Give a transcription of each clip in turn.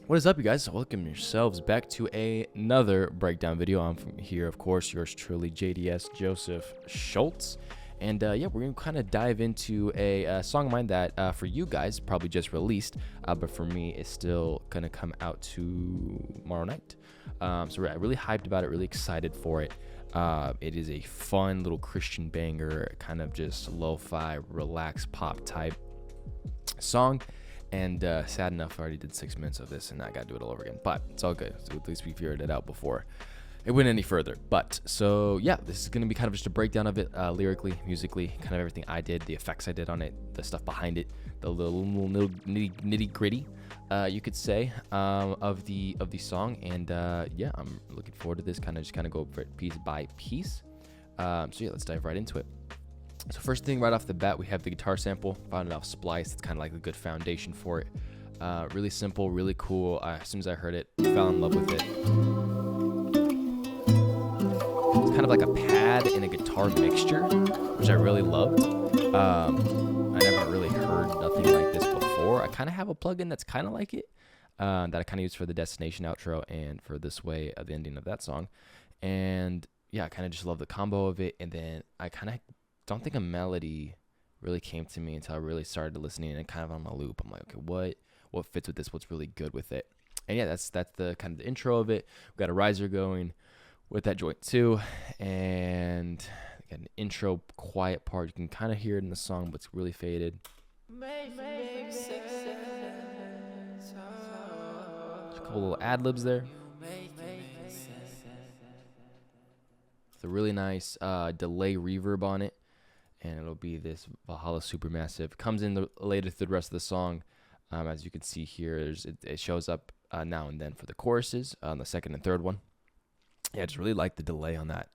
What is up, you guys? Welcome yourselves back to another breakdown video. I'm from here, of course, yours truly, JDS Joseph Schultz. And yeah, we're going to kind of dive into a song of mine that for you guys probably just released, but for me, it's still going to come out tomorrow night. So I'm really hyped about it, really excited for it. It is a fun little Christian banger, kind of just lo-fi, relaxed pop type song. And sad enough, I already did 6 minutes of this, and I got to do it all over again. But it's all good. So at least we figured it out before it went any further. But so yeah, this is going to be kind of just a breakdown of it, lyrically, musically, kind of everything I did, the effects I did on it, the stuff behind it, the little nitty gritty, you could say, of the song. And yeah, I'm looking forward to this. Kind of go over it piece by piece. So yeah, let's dive right into it. So first thing right off the bat, we have the guitar sample. Found it off Splice. It's kind of like a good foundation for it. Really simple, really cool. As soon as I heard it, fell in love with it. It's kind of like a pad and a guitar mixture, which I really loved. I never really heard nothing like this before. I kind of have a plugin that's kind of like it, that I kind of use for the Destination outro and for This Way at the ending of that song. And yeah, I kind of just love the combo of it. And then I kind of don't think a melody really came to me until I really started listening and kind of on my loop. I'm like, okay, what fits with this? What's really good with it? And yeah, that's the kind of the intro of it. We've got a riser going with that joint too, and got an intro quiet part. You can kind of hear it in the song, but it's really faded. There's a couple little ad libs there. It's a really nice delay reverb on it. And it'll be this Valhalla Supermassive. Comes in later through the rest of the song. As you can see here, it shows up now and then for the choruses on the second and third one. Yeah, I just really like the delay on that.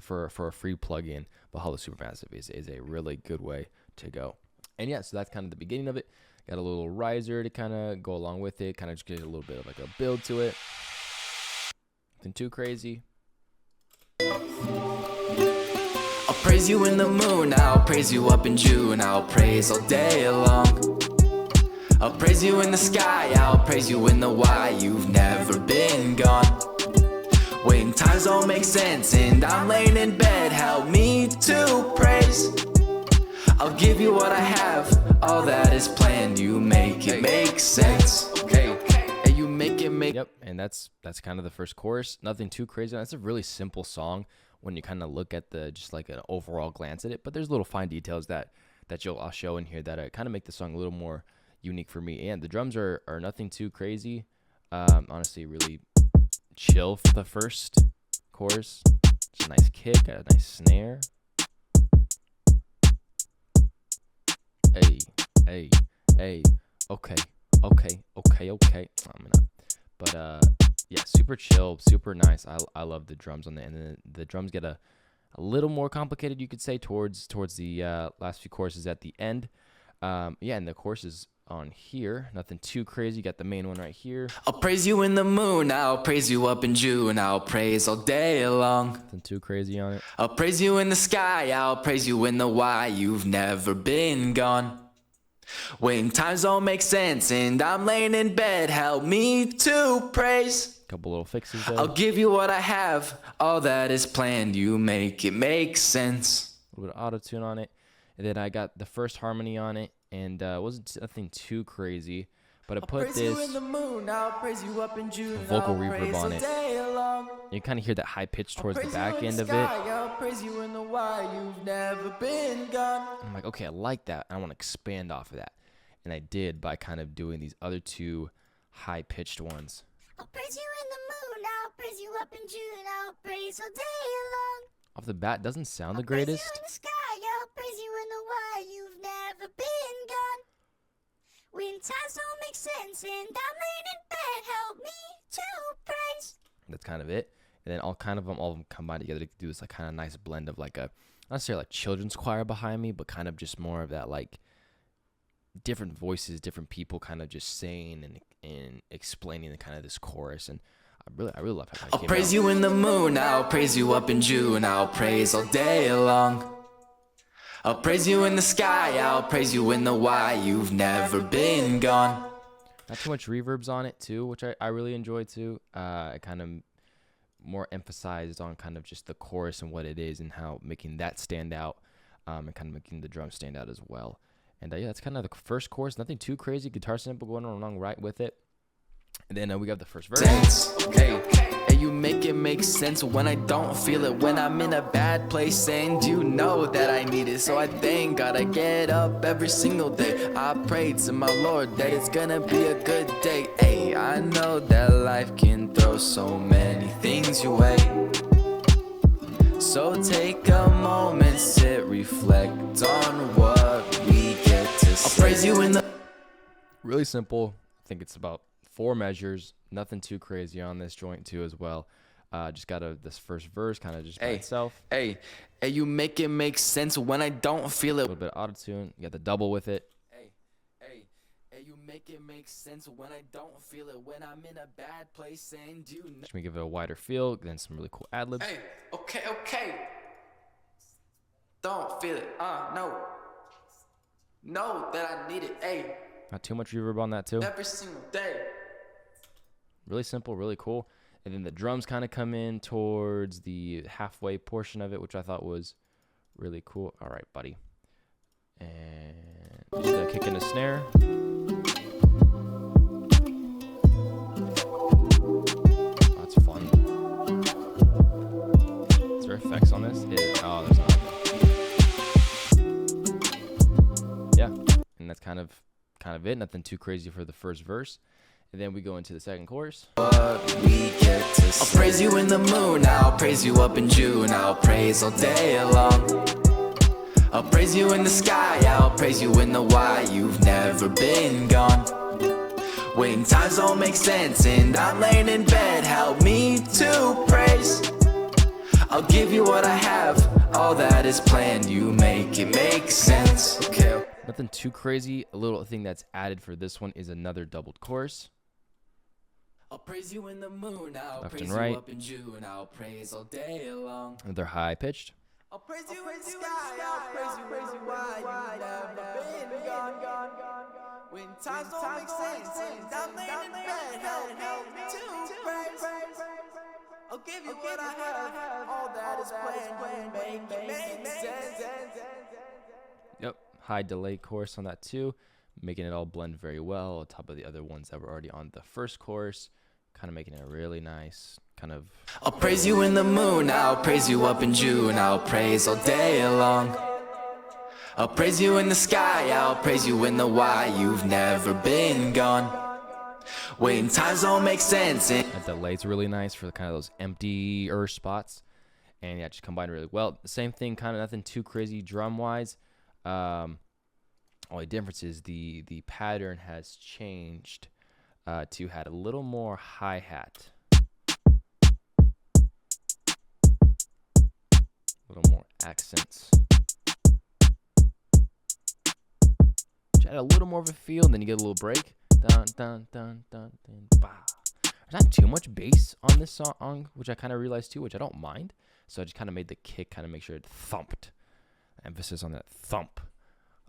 For a free plugin, Valhalla Supermassive is a really good way to go. And yeah, so that's kind of the beginning of it. Got a little riser to kind of go along with it. Kind of just get a little bit of like a build to it. Nothing too crazy. I'll praise you in the moon, I'll praise you up in June, I'll praise all day long. I'll praise you in the sky, I'll praise you in the why you've never been gone. When times don't make sense and I'm laying in bed, help me to praise. I'll give you what I have, all that is planned, you make it make sense. Okay. And you make it make. Yep, and that's kind of the first chorus. Nothing too crazy. That's a really simple song when you kind of look at just like an overall glance at it, but there's little fine details that I'll show in here that kind of make the song a little more unique for me. And the drums are nothing too crazy. Honestly, really chill for the first chorus. Just a nice kick, a nice snare. Hey, okay. But yeah, super chill, super nice. I love the drums on the end. And the drums get a little more complicated, you could say, towards the last few choruses at the end. Yeah, and the choruses on here, nothing too crazy. You got the main one right here. I'll praise you in the moon, I'll praise you up in June, I'll praise all day long. Nothing too crazy on it. I'll praise you in the sky, I'll praise you in the why you've never been gone. When times don't make sense and I'm laying in bed, help me to praise. Couple little fixes there. I'll give you what I have, all that is planned, you make it make sense. A little bit of auto-tune on it. And then I got the first harmony on it, and wasn't nothing too crazy, but I put this vocal reverb on it. You kind of hear that high pitch towards the back end of it. I'm like, okay, I like that. I want to expand off of that. And I did by kind of doing these other two high-pitched ones. I'll praise you in the moon, I'll praise you up in June, I'll praise all day long. Off the bat, doesn't sound the I'll praise greatest. you in the sky, I'll praise you in the why you've never been gone. When times don't make sense and I'm laying in bed, help me to praise. That's kind of it. And then all of them combine together to do this like kind of nice blend of like a, not necessarily like children's choir behind me, but kind of just more of that like different voices, different people kind of just saying and explaining the kind of this chorus. And I really love how it came out. I'll praise you in the moon, I'll praise you up in June, I'll praise all day long. I'll praise you in the sky, I'll praise you in the why you've never been gone. Not too much reverbs on it too, which I really enjoy too. I kind of more emphasized on kind of just the chorus and what it is and how making that stand out, and kind of making the drums stand out as well. And yeah, that's kind of the first chorus. Nothing too crazy. Guitar sample going along right with it. And then we got the first verse. Hey, hey, you make it make sense when I don't feel it. When I'm in a bad place and you know that I need it. So I thank God I get up every single day. I pray to my Lord that it's gonna be a good day. Hey, I know that life can throw so many things your way. So take a moment, sit, reflect on what we get to say. I'll praise you in the... Really simple. I think it's about 4 measures. Nothing too crazy on this joint too as well. Just got this first verse kind of just by itself. Hey, you make it make sense when I don't feel A it. little bit of auto-tune. You got the double with it. Hey, you make it make sense when I don't feel it. When I'm in a bad place and you know. Just gonna give it a wider feel. Then some really cool ad-libs. Hey, okay. Don't feel it. Know that I need it. Hey, Not too much reverb on that too. every single day. Really simple, really cool. And then the drums kind of come in towards the halfway portion of it, which I thought was really cool. All right, buddy. And just gonna kick in a snare. Oh, that's fun. Is there effects on this? Oh, there's not. Yeah, and that's kind of it. Nothing too crazy for the first verse. And then we go into the second chorus. I'll praise you in the moon, I'll praise you up in June, I'll praise all day long. I'll praise you in the sky, I'll praise you in the why you've never been gone. When times don't make sense and I'm laying in bed, help me to praise. I'll give you what I have, all that is planned, you make it make sense. Okay. Nothing too crazy. A little thing that's added for this one is another doubled chorus. I'll praise you in the moon, I'll Left praise and right. you up in June, I'll praise all day long. And they're high pitched. I'll praise you in the sky, I'll praise you why you've never been gone. When times don't make sense and I'm laying in bed, help me to praise. I'll give you what I have, all that is planned, make sense. Yep. High delay chorus on that too, making it all blend very well on top of the other ones that were already on the first chorus, kind of making it really nice. Kind of. I'll praise you in the moon, I'll praise you up in June, I'll praise all day long. I'll praise you in the sky, I'll praise you in the why you've never been gone. When times don't make sense and That delay's really nice for kind of those empty-er spots. And yeah, just combined really well. Same thing, kind of nothing too crazy drum-wise. Only difference is the pattern has changed to had a little more hi-hat. A little more accents. Just add a little more of a feel, and then you get a little break. Dun, dun, dun, dun, dun, bah. There's not too much bass on this song, which I kind of realized too, which I don't mind. So I just kind of made the kick kind of make sure it thumped. Emphasis on that thump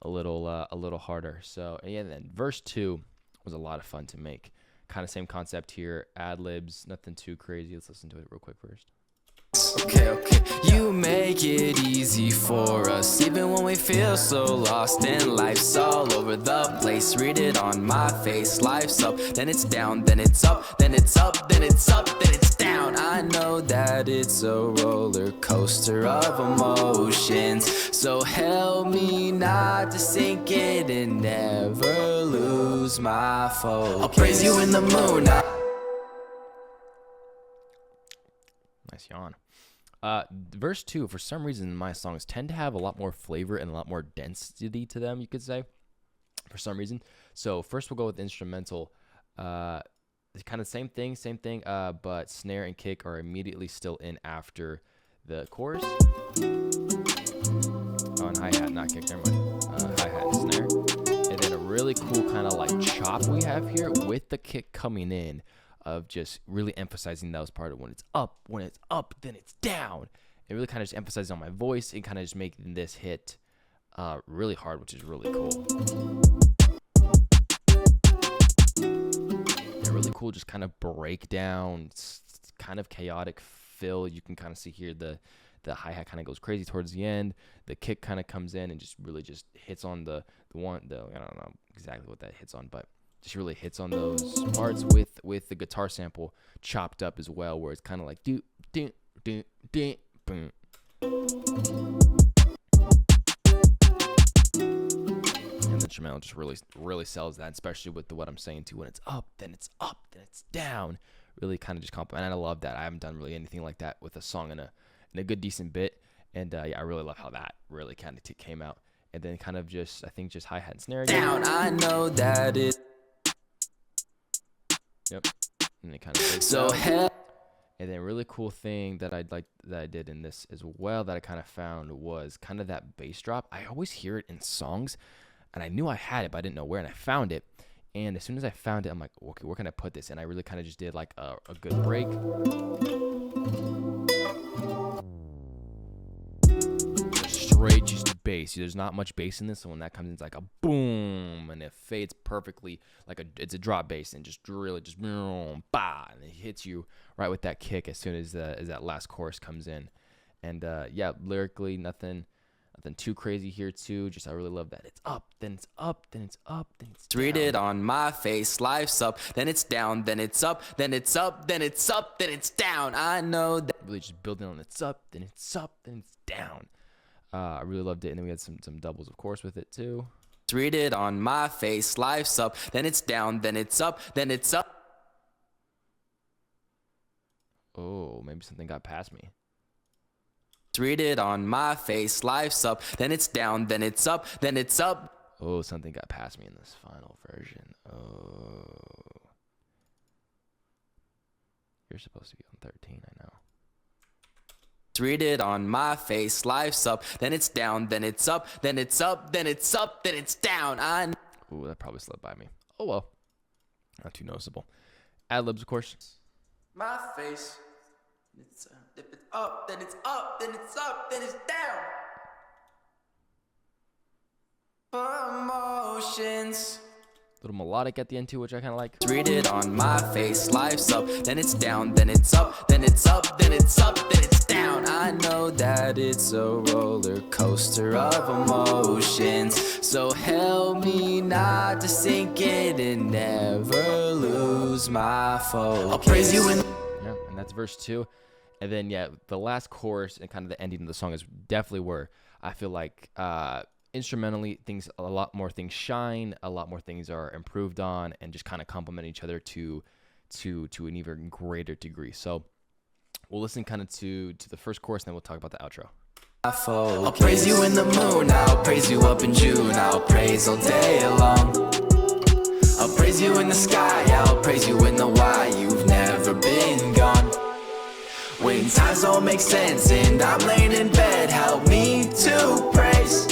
a little harder. So yeah, and then verse 2 was a lot of fun to make. Kind of same concept here, ad-libs, nothing too crazy. Let's listen to it real quick first. Okay. You make it easy for us, even when we feel so lost and life's all over the place. Read it on my face. Life's up, then it's down, then it's up, then it's up, then it's up, then it's down. I know that it's a roller coaster of emotions, so help me not to sink it and never lose my focus. I'll praise you in the moon. Nice yawn. Verse 2, for some reason, my songs tend to have a lot more flavor and a lot more density to them, you could say, for some reason. So first we'll go with instrumental. It's kind of same thing, but snare and kick are immediately still in after the chorus. Oh, and hi-hat, not kick, never mind. Hi-hat and snare. And then a really cool kind of like chop we have here with the kick coming in, of just really emphasizing that was part of when it's up, then it's down. It really kind of just emphasizes on my voice and kind of just making this hit really hard, which is really cool. cool just kind of breakdown, kind of chaotic fill. You can kind of see here the hi-hat kind of goes crazy towards the end. The kick kind of comes in and just really just hits on the I don't know exactly what that hits on, but just really hits on those parts with the guitar sample chopped up as well, where it's kind of like do do do do boom. And the instrumental just really sells that, especially with what I'm saying too. When it's up, then it's up, then it's down. Really kind of just compliment. And I love that. I haven't done really anything like that with a song in a good decent bit. And yeah, I really love how that really kind of came out. And then kind of just, I think just hi-hat and snare again. Down, I know that it. Yep. And it kind of So hell. And then a really cool thing that I did in this as well that I kind of found was kind of that bass drop. I always hear it in songs, and I knew I had it, but I didn't know where, and I found it. And as soon as I found it, I'm like, okay, where can I put this? And I really kind of just did like a good break. Straight just bass. There's not much bass in this, so when that comes in, it's like a boom, and it fades perfectly like it's a drop bass, and just really just boom, bah, and it hits you right with that kick as soon as that last chorus comes in. And yeah, lyrically nothing too crazy here too. Just I really love that it's up, then it's up, then it's up, then it's down. Read it on my face, life's up, then it's down, then it's up, then it's up, then it's up, then it's down. I know that. Really just building on it's up, then it's up, then it's down. I really loved it, and then we had some doubles, of course, with it too. Read it on my face, life's up, then it's down, then it's up, then it's up. Oh, maybe something got past me. Read it on my face, life's up, then it's down, then it's up, then it's up. Oh, something got past me in this final version. Oh. You're supposed to be on 13, I know. Read it on my face, life's up, then it's down, then it's up, then it's up, then it's up, then it's down. Ooh, that probably slipped by me. Oh well. Not too noticeable. Ad-libs, of course. My face, if it's up, then it's up, then it's up, then it's down. Emotions. Little melodic at the end too, which I kind of like. Read it on my face, life's up, then it's down, then it's up, then it's up, then it's up, then it's down. I know that it's a roller coaster of emotions, so help me not to sink it and never lose my focus. I'll praise you in. Yeah, and that's verse 2. And then yeah, the last chorus and kind of the ending of the song is definitely where I feel like instrumentally a lot more things shine, a lot more things are improved on, and just kind of complement each other to an even greater degree. So we'll listen kind of to the first chorus, and then we'll talk about the outro. I'll praise you in the moon, I'll praise you up in June, I'll praise all day long. I'll praise you in the sky, I'll praise you in the why you've never been gone. When times don't make sense and I'm laying in bed, help me to praise.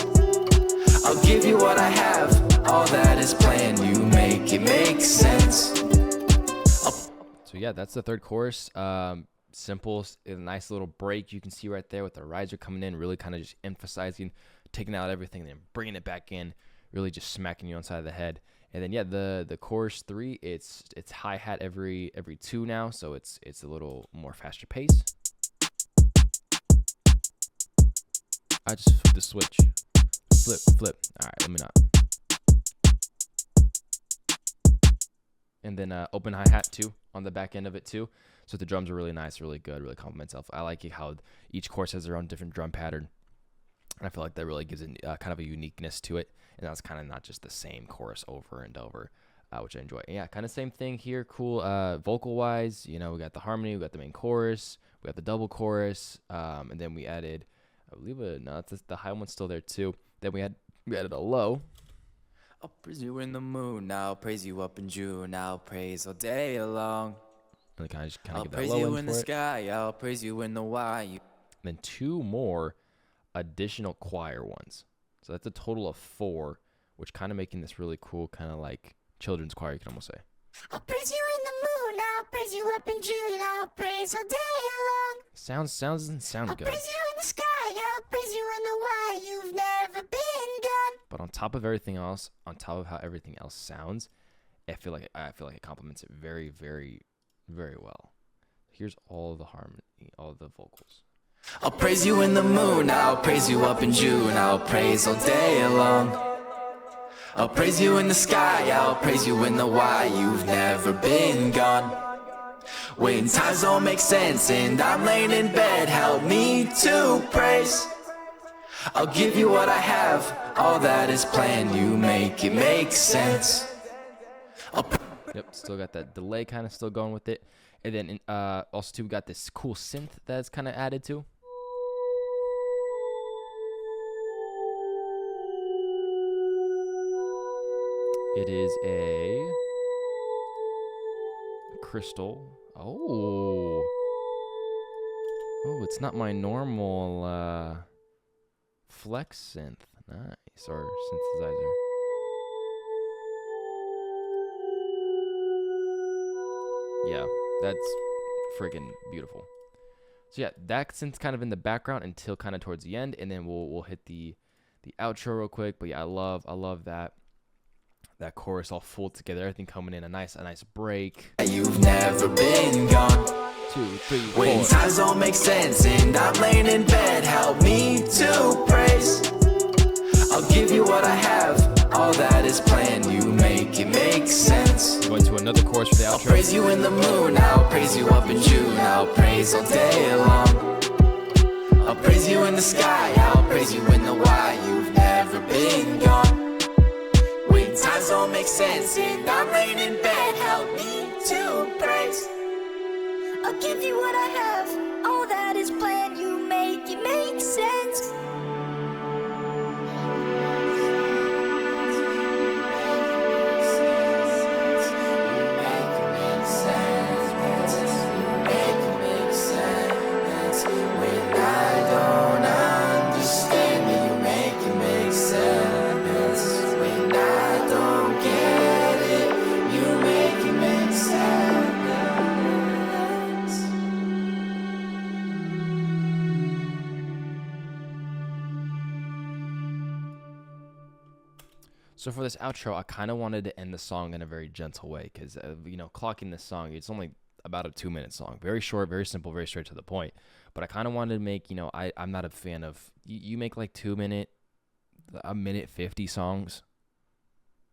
I'll give you what I have, all that is planned, you make it make sense. So yeah, that's the third chorus. Simple, a nice little break you can see right there with the riser coming in, really kind of just emphasizing, taking out everything, and then bringing it back in, really just smacking you on the side of the head. And then yeah, the chorus 3, it's hi-hat every 2 now, so it's a little more faster pace. I just flipped the switch. Flip. All right, let me not. And then open hi-hat too on the back end of it too. So the drums are really nice, really good, really complements itself. I like how each chorus has their own different drum pattern. And I feel like that really gives it kind of a uniqueness to it. And that's kind of not just the same chorus over and over, which I enjoy. And yeah, kind of same thing here. Cool vocal-wise. You know, we got the harmony, we got the main chorus, we got the double chorus, and then we added, I believe, the high one's still there too. Then we added a low. I'll praise you in the moon, I'll praise you up in June, I'll praise all day long. And kind of I'll give that praise low you in in the for it. sky, I'll praise you in the why. Then 2 more additional choir ones. So that's a total of 4, which kind of making this really cool, kind of like children's choir, you can almost say. I'll praise you in the moon, I'll praise you up in June, I'll praise all day long. Sounds doesn't sound I'll good. praise you in the sky, I'll praise you in the why you've never been gone. But on top of everything else, on top of how everything else sounds, I feel like it complements it very, very, very well. Here's all the harmony, all the vocals. I'll praise you in the moon, I'll praise you up in June, I'll praise all day long. I'll praise you in the sky, I'll praise you in the why you've never been gone. When times don't make sense and I'm laying in bed, help me to praise. I'll give you what I have, all that is planned, you make it make sense. Yep, still got that delay kind of still going with it. And then also too, we got this cool synth that's kind of added to. It is a crystal. Oh, it's not my normal flex synth. Nice, or synthesizer. Yeah, that's freaking beautiful. So yeah, that synth's kind of in the background until kind of towards the end, and then we'll hit the outro real quick. But yeah, I love that chorus all full together, everything coming in a nice break. You've never been gone. 2, 3, 4. When times don't make sense and I'm laying in bed, help me to praise. I'll give you what I have, all that is planned, you make it make sense. Going to another chorus for the outro. I'll praise you in the moon, I'll praise you up in June, I'll praise all day long. I'll praise you in the sky, I'll praise you in the why you've never been gone. When times don't make sense and I'm laying in bed, help me to praise. I'll give you what I have, all that is planned, you make it make sense. So for this outro, I kind of wanted to end the song in a very gentle way because, clocking this song, it's only about a 2-minute song. Very short, very simple, very straight to the point. But I kind of wanted to make, I'm not a fan of, you make like 1 minute 50 songs.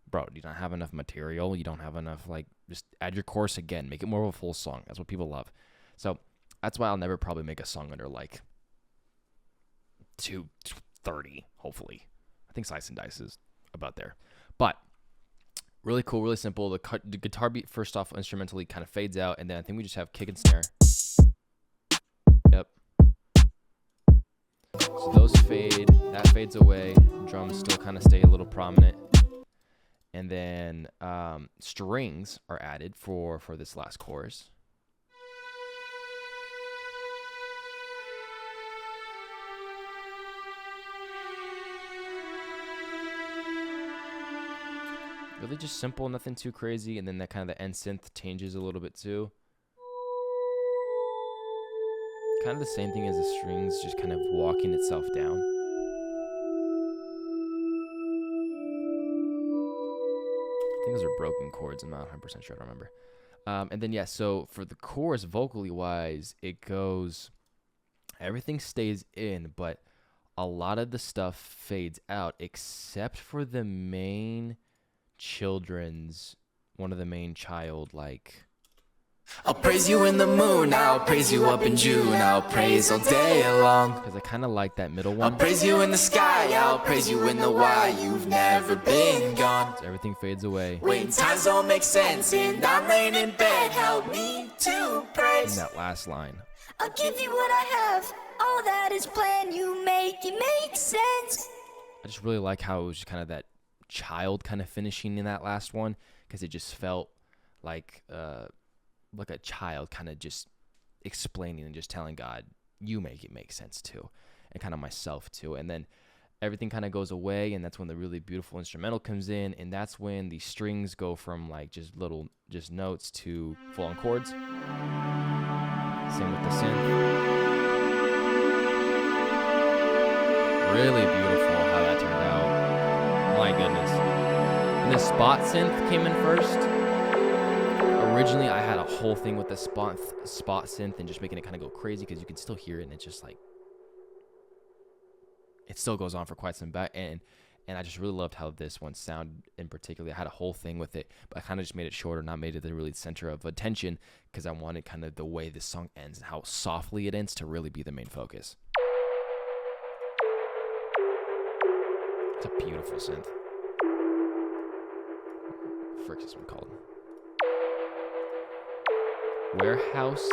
Bro, you don't have enough material. You don't have enough, just add your chorus again. Make it more of a full song. That's what people love. So that's why I'll never probably make a song under 2:30, hopefully. I think Slice and Dice is about there. But really cool, really simple. The guitar beat first off instrumentally kind of fades out, and then I think we just have kick and snare. Yep. So those fade, that fades away. Drums still kind of stay a little prominent. And then strings are added for this last chorus. Really just simple, nothing too crazy, and then that kind of the end synth changes a little bit too. Kind of the same thing as the strings, just kind of walking itself down. I think those are broken chords, I'm not 100% sure, I don't remember. And then, yeah, so for the chorus, vocally wise, it goes, everything stays in, but a lot of the stuff fades out, except for the main one of the main child, I'll praise you in the moon, I'll praise you up in June, I'll praise all day long. Because I kind of like that middle one. I'll praise you in the sky, I'll praise you in the why you've never been gone. So everything fades away. When times don't make sense and I'm laying in bed, help me to praise. And that last line. I'll give you what I have, all that is planned, you make it make sense. I just really like how it was just kind of that child kind of finishing in that last one, because it just felt like a child kind of just explaining and just telling God, you make it make sense too, and kind of myself too. And then everything kind of goes away, and that's when the really beautiful instrumental comes in, and that's when the strings go from just notes to full-on chords. Same with the synth. Really beautiful how that turned out. My goodness. And the spot synth came in first. Originally, I had a whole thing with the spot synth and just making it kind of go crazy because you can still hear it, and it's just like it still goes on for quite some back. And I just really loved how this one sounded in particular. I had a whole thing with it, but I kind of just made it shorter, not made it the really center of attention because I wanted kind of the way this song ends and how softly it ends to really be the main focus. It's a beautiful synth. Frick is this one called? Warehouse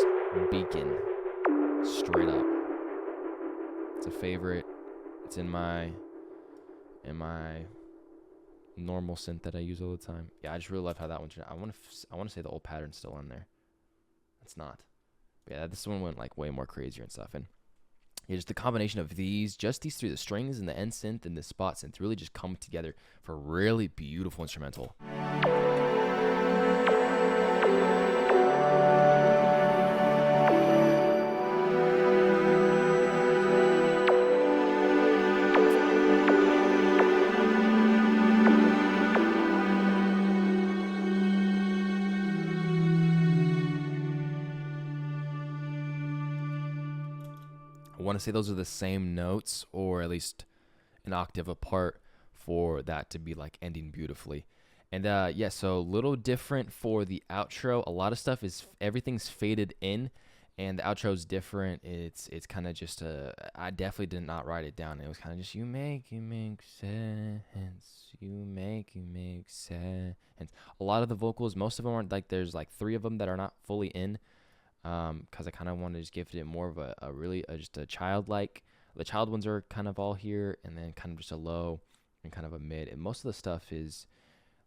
Beacon. Straight up. It's a favorite. It's in my normal synth that I use all the time. Yeah, I just really love how that one turned out. I want to say the old pattern's still on there. It's not. But yeah, this one went like way more crazier and stuff. And yeah, just the combination of these three, the strings and the end synth and the spot synth really just come together for a really beautiful instrumental. I want to say those are the same notes, or at least an octave apart, for that to be like ending beautifully. And yeah, so a little different for the outro. A lot of stuff everything's faded in, and the outro is different. It's kind of just I definitely did not write it down. It was kind of just, you make sense, you make sense. A lot of the vocals, most of them aren't like, there's like 3 of them that are not fully in. Because I kind of want to just give it more of a really just a childlike. The child ones are kind of all here, and then kind of just a low and kind of a mid. And most of the stuff is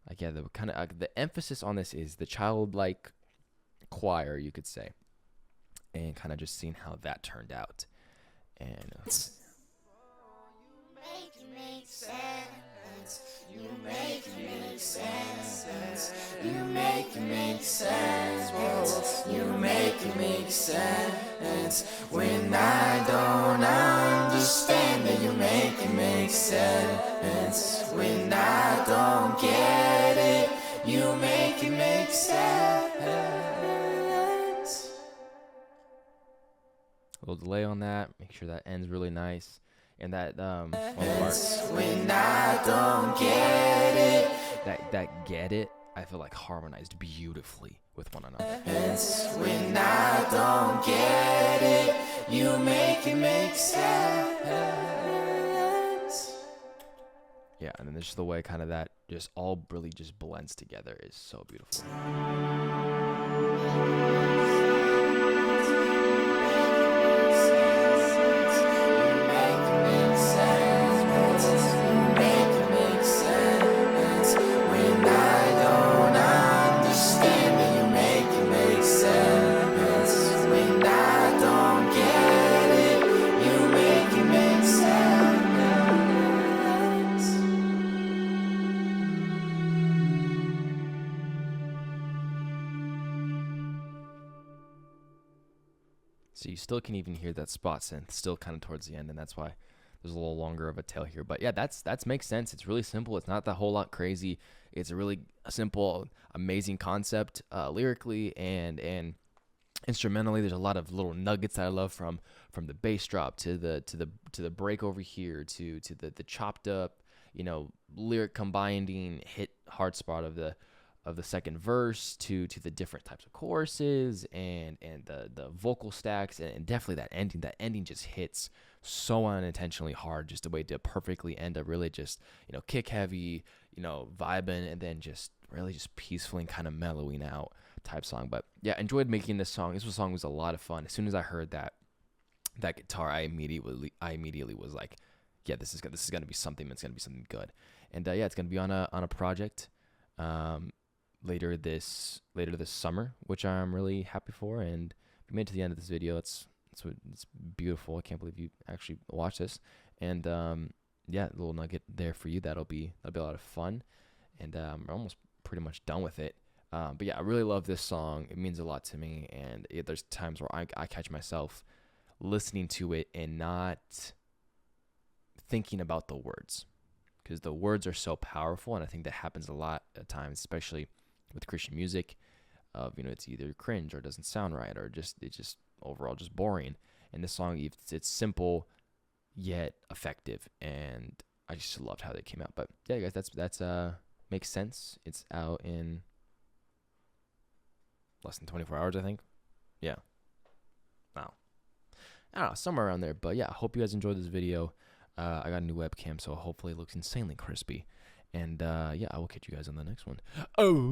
like, yeah, the kind of the emphasis on this is the childlike choir, you could say, and kind of just seeing how that turned out. And make sense. You make sense. You make sense. You make sense. When I don't understand it, you make sense. When I don't get it, you make sense. a little delay on that. Make sure that ends really nice. And that when I don't get it, that get it, I feel like harmonized beautifully with one another. When I don't get it, you make sense. Yeah, and then just the way kind of that just all really just blends together is so beautiful. So you still can even hear that spot synth still kind of towards the end, and that's why there's a little longer of a tail here. But yeah, that's makes sense. It's really simple. It's not that whole lot crazy. It's a really simple, amazing concept lyrically and instrumentally. There's a lot of little nuggets that I love from the bass drop to the break over here to the chopped up, lyric combining hit hard spot of the second verse to the different types of choruses and the vocal stacks, and definitely that ending just hits so unintentionally hard, just a way to perfectly end a really just kick heavy, vibing, and then just really just peacefully and kind of mellowing out type song. But yeah, enjoyed making this song. This song was a lot of fun. As soon as I heard that guitar, I immediately was like, yeah, this is gonna be something. It's gonna be something good. And yeah, it's gonna be on a project later this summer, which I'm really happy for. And if you made it to the end of this video, it's beautiful. I can't believe you actually watched this. And yeah, a little nugget there for you. That'll be a lot of fun. And we're almost pretty much done with it. But yeah, I really love this song. It means a lot to me. And there's times where I catch myself listening to it and not thinking about the words. because the words are so powerful, and I think that happens a lot at times, especially with Christian music. Of it's either cringe or doesn't sound right, or it's just overall just boring. And this song, it's simple yet effective, and I just loved how they came out. But yeah, guys, that's makes sense. It's out in less than 24 hours, I think. Yeah. Wow. I don't know, somewhere around there. But yeah, I hope you guys enjoyed this video. I got a new webcam, so hopefully it looks insanely crispy. And yeah, I will catch you guys on the next one. Oh.